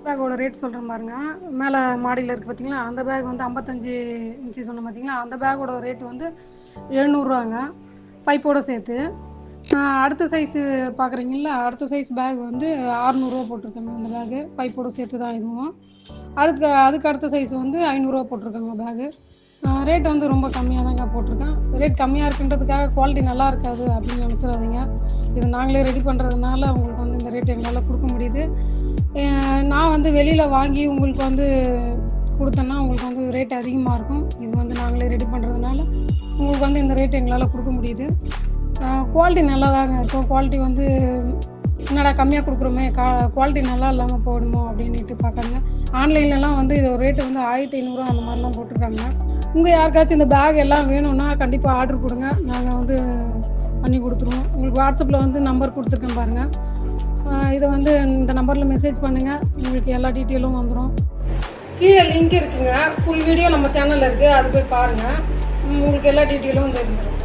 பேக்கோட ரேட் சொல்கிறேன் பாருங்க. மேலே மாடியில் இருக்குது பார்த்தீங்களா, அந்த பேக் வந்து 55 இன்ச்சு சொன்ன பார்த்தீங்களா, அந்த பேக்கோட ரேட்டு வந்து 700ரூவாங்க பைப்போடு சேர்த்து. அடுத்த சைஸு பார்க்குறீங்களா, அடுத்த சைஸ் பேக் வந்து 600ரூவா போட்டிருக்கேங்க. அந்த பேகு பைப்போடு சேர்த்து தான் இதுவும். அதுக்கு அடுத்த சைஸ் வந்து 500ரூவா போட்டிருக்கேங்க பேகு. ரேட் வந்து ரொம்ப கம்மியாக தாங்க போட்டிருக்கேன். ரேட் கம்மியாக இருக்குன்றதுக்காக குவாலிட்டி நல்லா இருக்காது அப்படின்னு நினச்சிடாதீங்க. இது நாங்களே ரெடி பண்ணுறதுனால உங்களுக்கு வந்து இந்த ரேட் எங்களால் கொடுக்க முடியுது. நான் வந்து வெளியில் வாங்கி உங்களுக்கு வந்து கொடுத்தேன்னா உங்களுக்கு வந்து ரேட் அதிகமாக இருக்கும். இது வந்து நாங்களே ரெடி பண்ணுறதுனால உங்களுக்கு வந்து இந்த ரேட் எங்களால் கொடுக்க முடியுது. குவாலிட்டி நல்லா தாங்க இருக்கும். குவாலிட்டி வந்து என்னடா கம்மியாக கொடுக்குறோமே, குவாலிட்டி நல்லா இல்லாமல் போடணுமோ அப்படின்ட்டு பார்க்காங்க. ஆன்லைன்லலாம் வந்து இது ரேட்டு வந்து 1500 அந்த மாதிரிலாம் போட்டிருக்காங்க. உங்கள் யாருக்காச்சும் இந்த பேக் எல்லாம் வேணும்னா கண்டிப்பாக ஆர்டர் கொடுங்க, நாங்கள் வந்து பண்ணி கொடுத்துருவோம். உங்களுக்கு வாட்ஸ்அப்பில் வந்து நம்பர் கொடுத்துருக்கேன் பாருங்கள். இதை வந்து இந்த நம்பரில் மெசேஜ் பண்ணுங்கள், உங்களுக்கு எல்லா டீட்டெயிலும் வந்துடும். கீழே லிங்க் இருக்குங்க, ஃபுல் வீடியோ நம்ம சேனலில் இருக்குது, அது போய் பாருங்கள், உங்களுக்கு எல்லா டீட்டெயிலும் தெரிஞ்சிடும்.